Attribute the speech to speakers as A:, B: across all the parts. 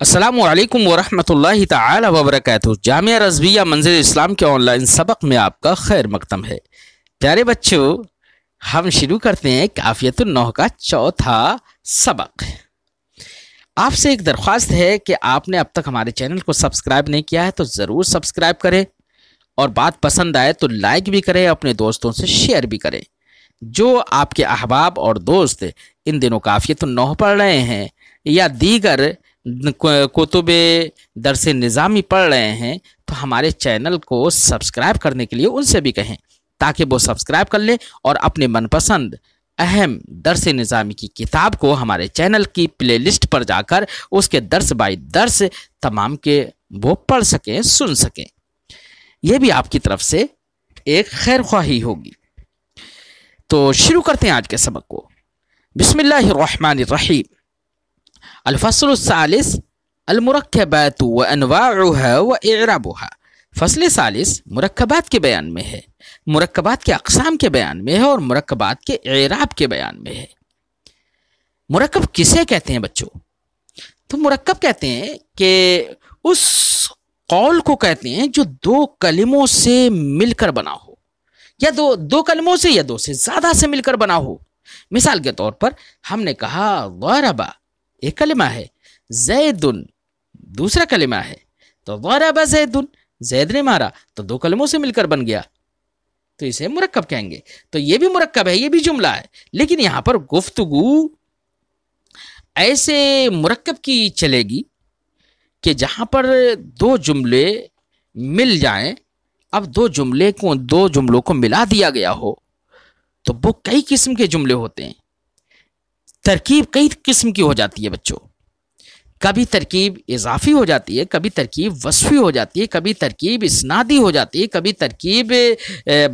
A: السلام علیکم ورحمۃ اللہ تعالی وبرکاتہ۔ جامعہ رضویہ منزل اسلام کے آن لائن سبق میں آپ کا خیر مقدم ہے۔ پیارے بچوں، ہم شروع کرتے ہیں کافیت النحو کا چوتھا سبق۔ آپ سے ایک درخواست ہے کہ آپ نے اب تک ہمارے چینل کو سبسکرائب نہیں کیا ہے تو ضرور سبسکرائب کریں، اور بات پسند آئے تو لائک بھی کریں، اپنے دوستوں سے شیئر بھی کریں۔ جو آپ کے احباب اور دوست ان دنوں کافیت النحو پڑھ رہے ہیں یا دیگر کتب درس نظامی پڑھ رہے ہیں تو ہمارے چینل کو سبسکرائب کرنے کے لیے ان سے بھی کہیں، تاکہ وہ سبسکرائب کر لیں اور اپنے من پسند اہم درس نظامی کی کتاب کو ہمارے چینل کی پلے لسٹ پر جا کر اس کے درس بائی درس تمام کے وہ پڑھ سکیں، سن سکیں۔ یہ بھی آپ کی طرف سے ایک خیر خواہی ہوگی۔ تو شروع کرتے ہیں آج کے سبق کو۔ بسم اللہ الرحمن الرحیم۔ الفصل الثالث المرکبات وانواعها واعرابها۔ فصل ثالث مرکبات کے بیان میں ہے، مرکبات کے اقسام کے بیان میں ہے اور مرکبات کے اعراب کے بیان میں ہے۔ مرکب کسے کہتے ہیں بچوں؟ تو مرکب کہتے ہیں کہ اس قول کو کہتے ہیں جو دو کلموں سے مل کر بنا ہو، یا دو کلموں سے یا دو سے زیادہ سے مل کر بنا ہو۔ مثال کے طور پر ہم نے کہا ضربا ایک کلمہ ہے، زید دوسرا کلمہ ہے، تو ضرب زید، زید نے مارا، تو دو کلموں سے مل کر بن گیا، تو اسے مرکب کہیں گے۔ تو یہ بھی مرکب ہے، یہ بھی جملہ ہے، لیکن یہاں پر گفتگو ایسے مرکب کی چلے گی کہ جہاں پر دو جملے مل جائیں۔ اب دو جملوں کو ملا دیا گیا ہو تو وہ کئی قسم کے جملے ہوتے ہیں، ترکیب کئی قسم کی ہو جاتی ہے بچوں۔ کبھی ترکیب اضافی ہو جاتی ہے، کبھی ترکیب وصفی ہو جاتی ہے، کبھی ترکیب اسنادی ہو جاتی ہے، کبھی ترکیب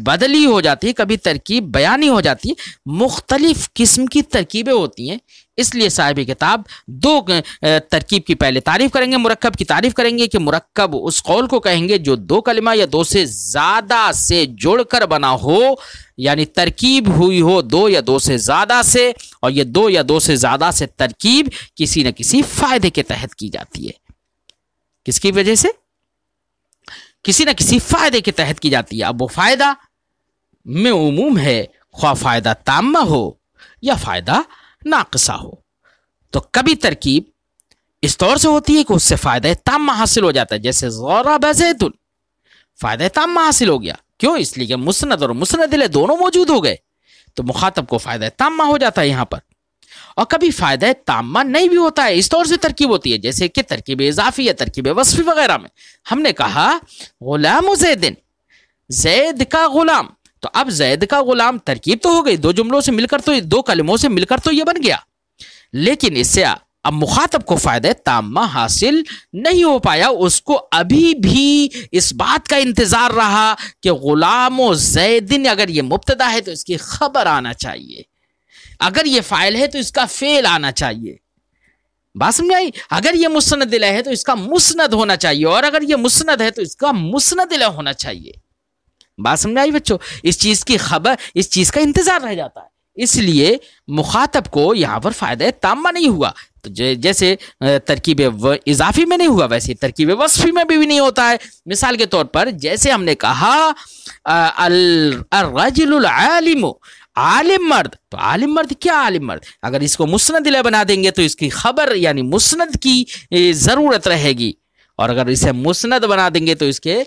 A: بدلی ہو جاتی ہے، کبھی ترکیب بیانی ہو جاتی ہے۔ مختلف قسم کی ترکیبیں ہوتی ہیں، اس لیے صاحب کتاب دو ترکیب کی پہلے تعریف کریں گے، مرکب کی تعریف کریں گے کہ مرکب اس قول کو کہیں گے جو دو کلمہ یا دو سے زیادہ سے جوڑ کر بنا ہو، یعنی ترکیب ہوئی ہو دو یا دو سے زیادہ سے، اور یہ دو یا دو سے زیادہ سے ترکیب کسی نہ کسی فائدے کے تحت کی جاتی ہے۔ کس کی وجہ سے؟ کسی نہ کسی فائدے کے تحت کی جاتی ہے۔ اب وہ فائدہ میں عموم ہے، خواہ فائدہ تامہ ہو یا فائدہ ناقصہ ہو۔ تو کبھی ترکیب اس طور سے ہوتی ہے کہ اس سے فائدہ تامہ حاصل ہو جاتا ہے، جیسے ضرب زید، فائدہ تامہ حاصل ہو گیا۔ کیوں؟ اس لیے کہ مسند اور مسند الیہ دونوں موجود ہو گئے، تو مخاطب کو فائدہ تامہ ہو جاتا ہے یہاں پر۔ اور کبھی فائدہ تامہ نہیں بھی ہوتا ہے، اس طور سے ترکیب ہوتی ہے، جیسے کہ ترکیب اضافی یا ترکیب وصفی وغیرہ میں۔ ہم نے کہا غلام زید، زید کا غلام، تو اب زید کا غلام ترکیب تو ہو گئی، دو جملوں سے مل کر، تو دو کلموں سے مل کر تو یہ بن گیا، لیکن اس سے اب مخاطب کو فائدہ تامہ حاصل نہیں ہو پایا، اس کو ابھی بھی اس بات کا انتظار رہا کہ غلام و زیدن، اگر یہ مبتدا ہے تو اس کی خبر آنا چاہیے، اگر یہ فاعل ہے تو اس کا فعل آنا چاہیے۔ بات سمجھ آئی؟ اگر یہ مسند الیہ ہے تو اس کا مسند ہونا چاہیے، اور اگر یہ مسند ہے تو اس کا مسند الیہ ہونا چاہیے۔ بات سمجھ آئی بچوں؟ اس چیز کی خبر، اس چیز کا انتظار رہ جاتا ہے، اس لیے مخاطب کو یہاں پر فائدہ تامہ نہیں ہوا۔ تو جیسے ترکیب اضافی میں نہیں ہوا، ویسے ترکیب وصفی میں بھی نہیں ہوتا ہے۔ مثال کے طور پر جیسے ہم نے کہا الرجل العالم، عالم مرد، تو عالم مرد کیا عالم مرد؟ اگر اس کو مسند الیہ بنا دیں گے تو اس کی خبر یعنی مسند کی ضرورت رہے گی، اور اگر اسے مسند بنا دیں گے تو اس کے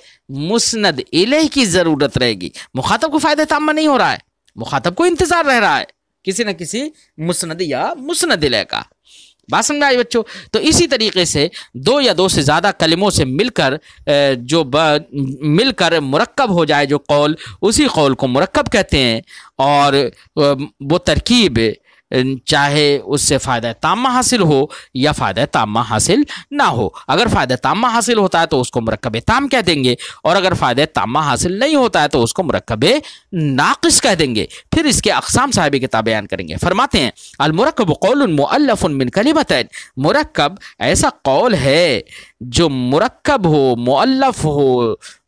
A: مسند الیہ کی ضرورت رہے گی۔ مخاطب کو فائدہ تامہ نہیں ہو رہا ہے، مخاطب کو انتظار رہ رہا ہے کسی نہ کسی مسند یا مسند الیہ کا۔ بات سمجھ آئی بچوں؟ تو اسی طریقے سے دو یا دو سے زیادہ کلموں سے مل کر مرکب ہو جائے جو قول، اسی قول کو مرکب کہتے ہیں، اور وہ ترکیب چاہے اس سے فائدہ تامہ حاصل ہو یا فائدہ تامہ حاصل نہ ہو۔ اگر فائدہ تامہ حاصل ہوتا ہے تو اس کو مرکب تام کہہ دیں گے، اور اگر فائدہ تامہ حاصل نہیں ہوتا ہے تو اس کو مرکب ناقص کہہ دیں گے۔ پھر اس کے اقسام صاحب کتاب بیان کریں گے۔ فرماتے ہیں المرکب قول مؤلف من کلمتین، مرکب ایسا قول ہے جو مرکب ہو، مؤلف ہو،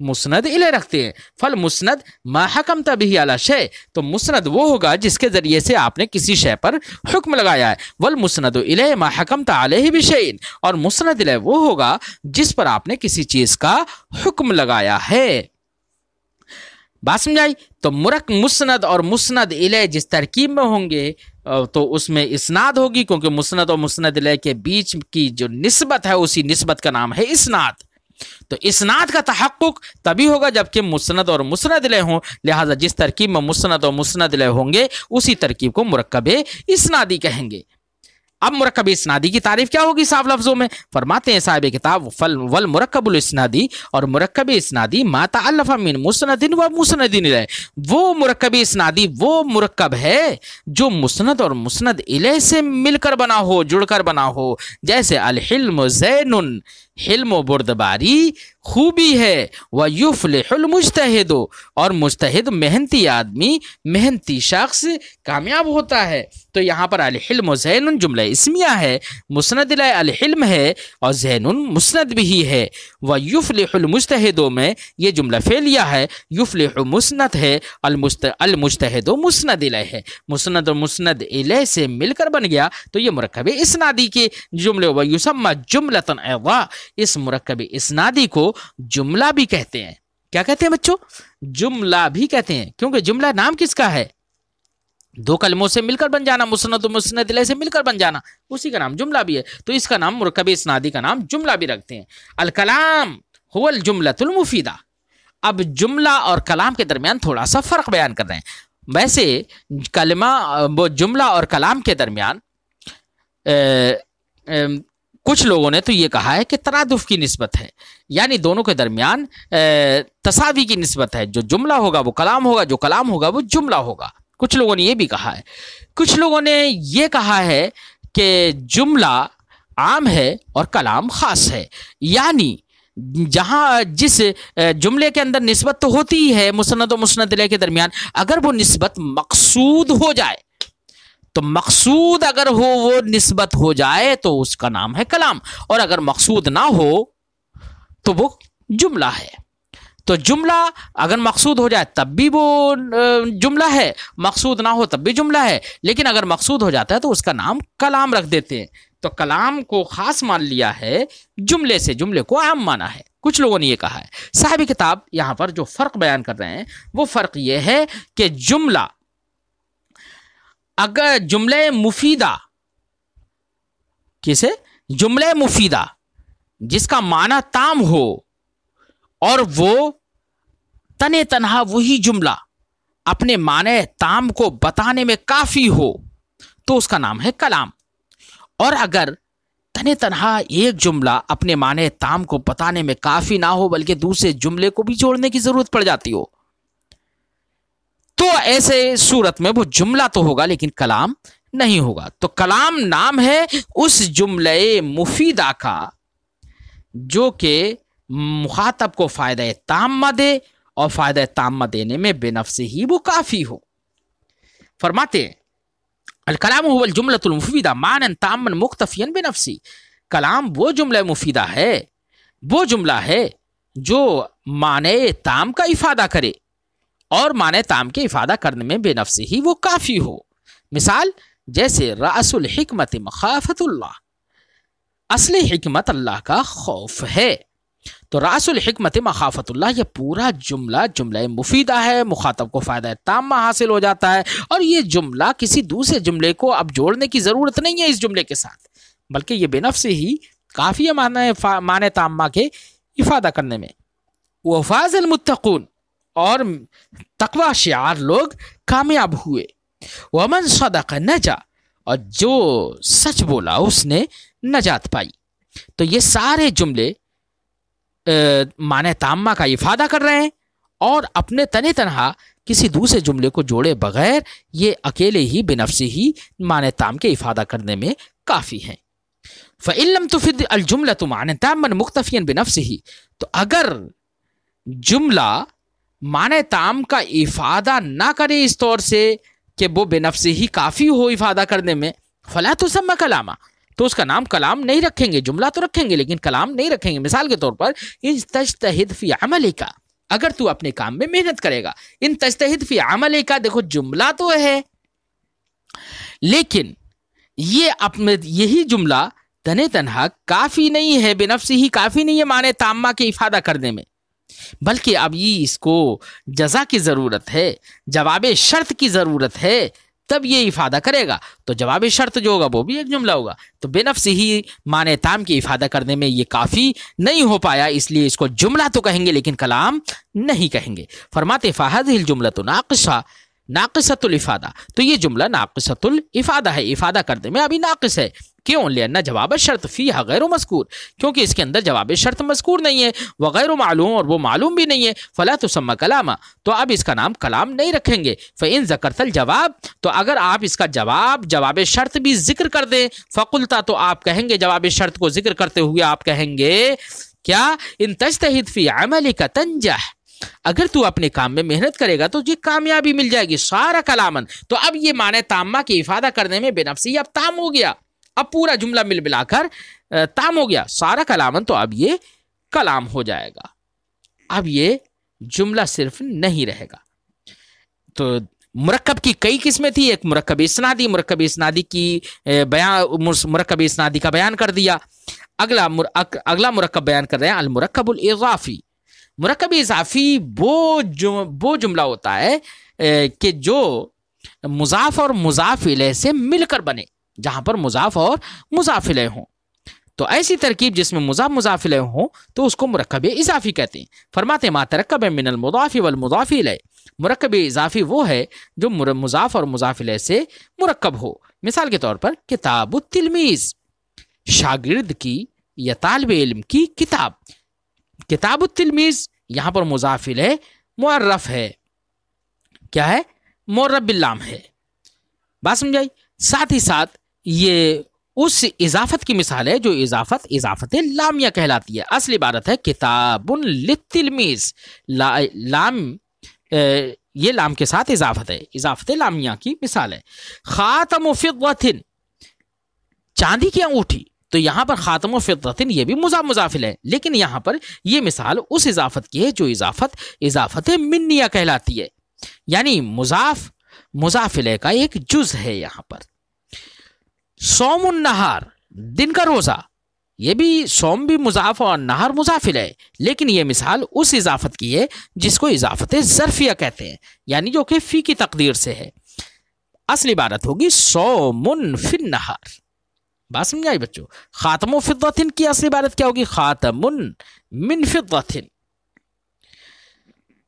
A: مسند الیہ رکھتے ہیں. فل مسند ما حکمت به علی شیء، تو مسند وہ ہوگا جس کے ذریعے سے آپ نے کسی شے پر حکم لگایا ہے. والمسند الیہ ما حکمت علیہ بشیء، اور مسند الیہ وہ ہوگا جس پر آپ نے کسی چیز کا حکم لگایا ہے. بات سمجھائی؟ تو مسند اور مسند الیہ جس ترکیب میں ہوں گے تو اس میں اسناد ہوگی، کیونکہ مسند اور مسند الیہ کے بیچ کی جو نسبت ہے اسی نسبت کا نام ہے اسناد. تو اسناد کا تحقق تبھی ہوگا جبکہ مسند اور مسند الیہ ہوں، لہٰذا جس ترکیب میں مسند اور مسند الیہ ہوں گے اسی ترکیب کو مرکب اسنادی کہیں گے. اب مرکب اسنادی کی تعریف کیا ہوگی صاف لفظوں میں؟ فرماتے ہیں صاحب کتاب والمرکب الاسنادی، اور مرکب اسنادی ما تألف من مسند و مسند الیہ، وہ مرکب اسنادی وہ مرکب ہے جو مسند اور مسند الیہ سے مل کر بنا ہو، جڑ کر بنا ہو. جیسے الحلم زین، حلم و بردباری خوبی ہے، وَيُفْلِحُ الْمُجْتَهِدُ، اور مجتہد محنتی آدمی، محنتی شخص کامیاب ہوتا ہے. تو یہاں پر الحلم زین جملہ اسمیہ ہے، مسند الیہ الحلم ہے اور زین مسند بھی ہے. وَيُفْلِحُ الْمُجْتَهِدُ میں یہ جملہ فعلیہ ہے، یفلح مسند ہے، المجتہد مسند الیہ ہے. مسند اور مسند الیہ سے مل کر بن گیا تو یہ مرکب اسنادی کے جملے. وَيُسَمَّى جُمْلَةً أَيْضًا، اس مرکب اسنادی کو جملہ بھی کہتے ہیں. کیا کہتے ہیں بچوں؟ جملہ بھی کہتے ہیں، کیونکہ جملہ نام کس کا ہے؟ دو کلموں سے مل کر بن جانا، مسند و مسند الیہ سے مل کر بن جانا، اسی کا نام جملہ بھی ہے. تو اس کا نام مرکب اسنادی کا نام جملہ بھی رکھتے ہیں. الکلام هو الجملۃ المفیدہ. اب جملہ اور کلام کے درمیان تھوڑا سا فرق بیان کر رہے ہیں. ویسے کلمہ وہ جملہ اور کلام کے درمیان کچھ لوگوں نے تو یہ کہا ہے کہ ترادف کی نسبت ہے، یعنی دونوں کے درمیان تساوی کی نسبت ہے. جو جملہ ہوگا وہ کلام ہوگا، جو کلام ہوگا وہ جملہ ہوگا. کچھ لوگوں نے یہ بھی کہا ہے. کچھ لوگوں نے یہ کہا ہے کہ جملہ عام ہے اور کلام خاص ہے، یعنی جہاں جس جملے کے اندر نسبت تو ہوتی ہی ہے مسند و مسند الیہ کے درمیان، اگر وہ نسبت مقصود ہو جائے تو مقصود اگر وہ نسبت ہو جائے تو اس کا نام ہے کلام، اور اگر مقصود نہ ہو تو وہ جملہ ہے. تو جملہ اگر مقصود ہو جائے تب بھی وہ جملہ ہے، مقصود نہ ہو تب بھی جملہ ہے. لیکن اگر مقصود ہو جاتا ہے تو اس کا نام کلام رکھ دیتے ہیں. تو کلام کو خاص مان لیا ہے جملے سے، جملے کو عام مانا ہے. کچھ لوگوں نے یہ کہا ہے. صاحب کتاب یہاں پر جو فرق بیان کر رہے ہیں وہ فرق یہ ہے کہ جملہ، اگر جملہ مفیدہ، کسے؟ جملہ مفیدہ جس کا معنی تام ہو اور وہ تنے تنہا وہی جملہ اپنے معنی تام کو بتانے میں کافی ہو تو اس کا نام ہے کلام. اور اگر تنے تنہا ایک جملہ اپنے معنی تام کو بتانے میں کافی نہ ہو بلکہ دوسرے جملے کو بھی جوڑنے کی ضرورت پڑ جاتی ہو تو ایسے صورت میں وہ جملہ تو ہوگا لیکن کلام نہیں ہوگا. تو کلام نام ہے اس جملہ مفیدہ کا جو کہ مخاطب کو فائدہ تامہ دے اور فائدہ تامہ دینے میں بے نفس ہی وہ کافی ہو. فرماتے ہیں الکلام هو الجملۃ المفیدہ معنی تاما مکتفیا بنفسی. کلام وہ جملہ مفیدہ ہے، وہ جملہ ہے جو معنی تام کا افادہ کرے اور معنی تام کے افادہ کرنے میں بے نفس ہی وہ کافی ہو. مثال جیسے رأس الحکمت مخافت اللہ، اصل حکمت اللہ کا خوف ہے. تو رأس الحکمت مخافت اللہ یہ پورا جملہ مفیدہ ہے، مخاطب کو فائدہ تامہ حاصل ہو جاتا ہے، اور یہ جملہ کسی دوسرے جملے کو اب جوڑنے کی ضرورت نہیں ہے اس جملے کے ساتھ، بلکہ یہ بے نفس ہی کافی ہے معنی تامہ کے افادہ کرنے میں. وفاز المتقون، اور تقوی شعار لوگ کامیاب ہوئے. ومن صدق نجا، اور جو سچ بولا اس نے نجات پائی. تو یہ سارے جملے معنی تامہ کا افادہ کر رہے ہیں اور اپنے تنے تنہا کسی دوسرے جملے کو جوڑے بغیر یہ اکیلے ہی بنفس ہی معنی تام کے افادہ کرنے میں کافی ہیں. فَإِن لَمْ تُفِدْ الْجُمْلَةُ مَعْنًى تَامًّا مُكْتَفِيًا بِنَفْسِهِ، تو اگر جملہ معنی تام کا افادہ نہ کرے اس طور سے کہ وہ بے نفس ہی کافی ہو افادہ کرنے میں، فلا تسمى کلاما، تو اس کا نام کلام نہیں رکھیں گے. جملہ تو رکھیں گے لیکن کلام نہیں رکھیں گے. مثال کے طور پر تجتہد فی عملک، اگر تو اپنے کام میں محنت کرے گا. ان تجتہد فی عمل کا، دیکھو جملہ تو ہے لیکن یہی جملہ تنے تنہا کافی نہیں ہے، بنفس ہی کافی نہیں ہے معنی تامہ کے افادہ کرنے میں، بلکہ اب یہ اس کو جزا کی ضرورت ہے، جواب شرط کی ضرورت ہے، تب یہ افادہ کرے گا. تو جواب شرط جو ہوگا وہ بھی ایک جملہ ہوگا. تو بے نفس ہی معنی تام کی افادہ کرنے میں یہ کافی نہیں ہو پایا، اس لیے اس کو جملہ تو کہیں گے لیکن کلام نہیں کہیں گے. فرماتے فہذہ الجملۃ ناقصہ، ناقصۃ الافادہ، تو یہ جملہ ناقصۃ الافادہ ہے، افادہ کرنے میں ابھی ناقص ہے. کیوں؟ لأن جواب شرط فیہا غیر مذکور، کیونکہ اس کے اندر جواب شرط مذکور نہیں ہے، وغیر معلوم، اور وہ معلوم بھی نہیں ہے. فلا تسمى کلاما، تو اب اس کا نام کلام نہیں رکھیں گے. فإن ذکرت الجواب، تو اگر آپ اس کا جواب شرط بھی ذکر کر دیں، فقلتا، تو آپ کہیں گے جواب شرط کو ذکر کرتے ہوئے آپ کہیں گے کیا؟ ان تجتہد فی عملک تنجح، اگر تو اپنے کام میں محنت کرے گا تو یہ کامیابی مل جائے گی. سارا کلامن، تو اب یہ معنی تامہ کی افادہ کرنے میں بے نفسی اب تام ہو گیا، اب پورا جملہ مل ملا کر تام ہو گیا. سارا کلامن، تو اب یہ کلام ہو جائے گا، اب یہ جملہ صرف نہیں رہے گا. تو مرکب کی کئی قسمیں تھی، ایک مرکب اسنادی، مرکب اسنادی کی مرکب اسنادی کا بیان کر دیا. اگلا مرکب بیان کر رہے ہیں المرکب الاضافی. مرکب اضافی وہ جملہ ہوتا ہے کہ جو مضاف اور مضاف الیہ سے مل کر بنے، جہاں پر مضاف اور مضاف الیہ ہوں. تو ایسی ترکیب جس میں مضاف الیہ ہوں تو اس کو مرکب اضافی کہتے ہیں. فرماتے ما ترکب من المضاف والمضاف الیہ، مرکب اضافی وہ ہے جو مضاف اور مضاف الیہ سے مرکب ہو. مثال کے طور پر کتاب التلمیذ، شاگرد کی یا طالب علم کی کتاب. کتاب التلمیذ یہاں پر مضاف الیہ معرف ہے، کیا ہے؟ معرف باللام ہے. بات سمجھائی؟ ساتھ ہی ساتھ یہ اس اضافت کی مثال ہے جو اضافت لامیہ کہلاتی ہے. اصل عبارت ہے کتاب للتلمیذ، لام یہ لام کے ساتھ اضافت ہے، اضافت لامیہ کی مثال ہے. خاتم فضۃ، چاندی کی انگوٹھی، تو یہاں پر خاتم و فضۃ یہ بھی مضاف ہے، لیکن یہاں پر یہ مثال اس اضافت کی ہے جو اضافت منیہ کہلاتی ہے، یعنی مضاف الیہ کا ایک جز ہے. یہاں پر صوم النہار، دن کا روزہ، یہ بھی صوم بھی مضاف اور نہار مضاف الیہ، لیکن یہ مثال اس اضافت کی ہے جس کو اضافت ظرفیہ کہتے ہیں، یعنی جو کہ فی کی تقدیر سے ہے. اصل عبارت ہوگی صوم فی النہار. بات سمجھائی بچوں؟ خاتم و فضۃ کی اصل عبارت کیا ہوگی؟ خاتم من فضۃ.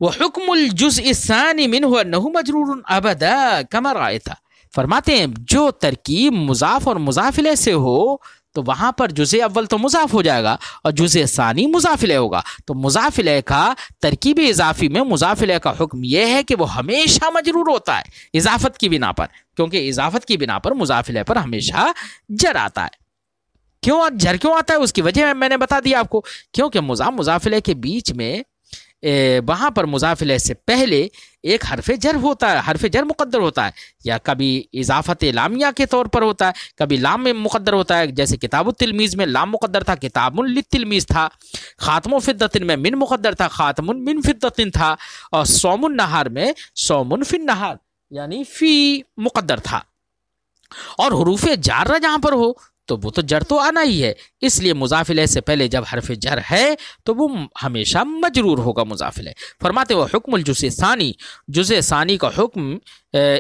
A: وحکم الجزء الثانی منہ انہ مجرور ابدا کما رأیت. فرماتے ہیں جو ترکیب مضاف اور مضاف الیہ سے ہو تو وہاں پر جزء اول تو مضاف ہو جائے گا اور جزء ثانی مضاف الیہ ہوگا. تو مضاف الیہ کا ترکیب اضافی میں مضاف الیہ کا حکم یہ ہے کہ وہ ہمیشہ مجرور ہوتا ہے اضافت کی بنا پر، کیونکہ اضافت کی بنا پر مضاف الیہ پر ہمیشہ جر آتا ہے. کیوں جر کیوں آتا ہے؟ اس کی وجہ میں نے بتا دیا آپ کو، کیونکہ مضاف الیہ کے بیچ میں وہاں پر مضاف الیہ سے پہلے ایک حرف جر ہوتا ہے، حرف جر مقدر ہوتا ہے، یا کبھی اضافت لامیہ کے طور پر ہوتا ہے، کبھی لام میں مقدر ہوتا ہے. جیسے کتاب التلمیذ میں لام مقدر تھا، کتاب للتلمیذ تھا. خاتم و فضۃ میں من مقدر تھا، خاتم من فضۃ تھا. اور صوم النہار میں صوم فی النہار یعنی فی مقدر تھا. اور حروف جارہ جہاں پر ہو تو وہ تو جر تو آنا ہی ہے، اس لیے مضاف الیہ سے پہلے جب حرف جر ہے تو وہ ہمیشہ مجرور ہوگا مضاف الیہ. فرماتے وہ حکم الجزء ثانی، جزء ثانی کا حکم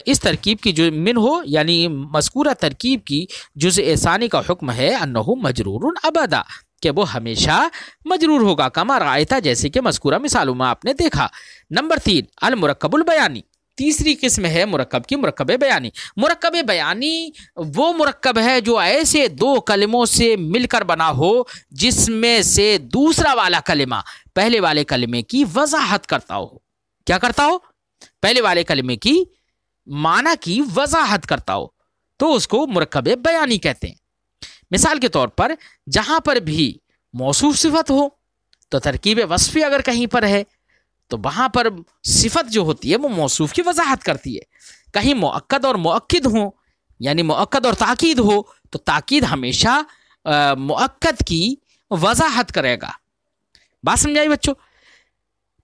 A: اس ترکیب کی جو من ہو یعنی مذکورہ ترکیب کی جزء ثانی کا حکم ہے انہ مجرور ابدا، کہ وہ ہمیشہ مجرور ہوگا. کما رأیت، جیسے کہ مذکورہ مثالوں میں آپ نے دیکھا. نمبر 3 المرکب البیانی. تیسری قسم ہے مرکب کی مرکب بیانی. مرکب بیانی وہ مرکب ہے جو ایسے دو کلموں سے مل کر بنا ہو جس میں سے دوسرا والا کلمہ پہلے والے کلمے کی وضاحت کرتا ہو. کیا کرتا ہو؟ پہلے والے کلمے کی معنی کی وضاحت کرتا ہو، تو اس کو مرکب بیانی کہتے ہیں. مثال کے طور پر جہاں پر بھی موصوف صفت ہو تو ترکیب وصفی اگر کہیں پر ہے تو وہاں پر صفت جو ہوتی ہے وہ موصوف کی وضاحت کرتی ہے. کہیں مؤکد اور مؤکد ہوں یعنی مؤکد اور تاکید ہو تو تاکید ہمیشہ مؤکد کی وضاحت کرے گا. بات سمجھائی بچوں؟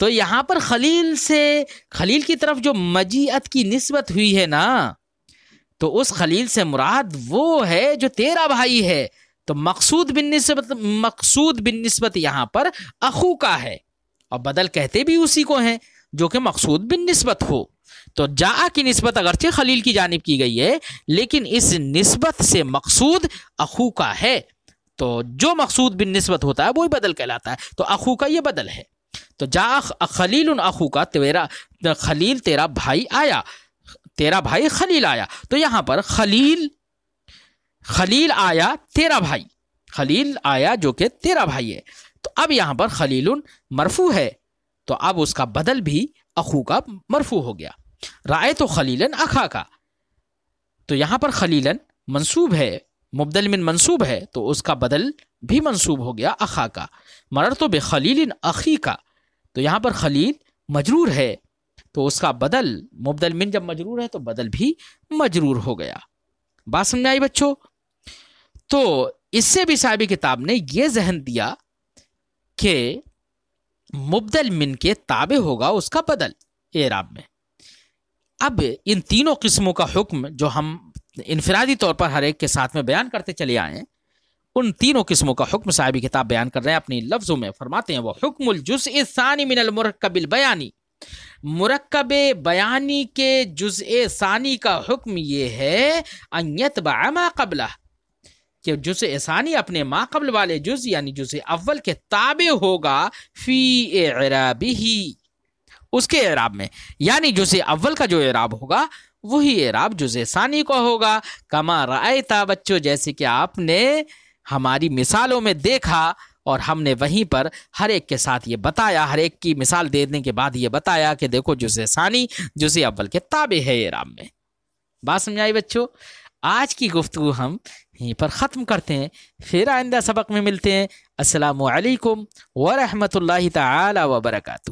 A: تو یہاں پر خلیل سے خلیل کی طرف جو مجیعت کی نسبت ہوئی ہے نا، تو اس خلیل سے مراد وہ ہے جو تیرا بھائی ہے. تو مقصود بالنسبت یہاں پر اخو کا ہے، اور بدل کہتے بھی اسی کو ہیں جو کہ مقصود بالنسبت ہو. تو جا کی نسبت اگرچہ خلیل کی جانب کی گئی ہے، لیکن اس نسبت سے مقصود اخو کا ہے. تو جو مقصود بالنسبت ہوتا ہے وہی بدل کہلاتا ہے. تو اخو کا یہ بدل ہے. تو جا خلیل اخو کا، تیرا خلیل تیرا بھائی آیا، تیرا بھائی خلیل آیا. تو یہاں پر خلیل آیا تیرا بھائی، خلیل آیا جو کہ تیرا بھائی ہے. تو اب یہاں پر خلیل مرفوع ہے، تو اب اس کا بدل بھی اخو کا مرفوع ہو گیا. رأیت خلیلا اخا کا، تو یہاں پر خلیلا منصوب ہے، مبدل من منصوب ہے، تو اس کا بدل بھی منصوب ہو گیا اخا کا. مررت بخلیل اخی کا، تو یہاں پر خلیل مجرور ہے، تو اس کا بدل مبدل من جب مجرور ہے تو بدل بھی مجرور ہو گیا. بات سمجھ آئی بچوں؟ تو اس سے بھی صاحب کتاب نے یہ ذہن دیا کہ مبدل من کے تابع ہوگا اس کا بدل اعراب میں. اب ان تینوں قسموں کا حکم جو ہم انفرادی طور پر ہر ایک کے ساتھ میں بیان کرتے چلے آئے ہیں، ان تینوں قسموں کا حکم صاحب کتاب بیان کر رہے ہیں اپنی لفظوں میں. فرماتے ہیں وہ حکم الجزء الثانی من المرکب البیانی، مرکب بیانی کے جزء ثانی کا حکم یہ ہے ان یتبع ما قبلہ، کہ جزء ثانی اپنے ما قبل والے جز یعنی جزء اول کے تابع ہوگا فی اعرابہ، اس کے اعراب میں. یعنی جزء اول کا جو اعراب ہوگا وہی اعراب جزء ثانی کا ہوگا. کما رأیتا بچوں، جیسے کہ آپ نے ہماری مثالوں میں دیکھا اور ہم نے وہیں پر ہر ایک کے ساتھ یہ بتایا، ہر ایک کی مثال دینے کے بعد یہ بتایا کہ دیکھو جزء ثانی جزء اول کے تابع ہے اعراب میں. بات سمجھائی بچوں؟ آج کی گفتگو ہم یہیں پر ختم کرتے ہیں، پھر آئندہ سبق میں ملتے ہیں. السلام علیکم ورحمۃ اللہ تعالی وبرکاتہ.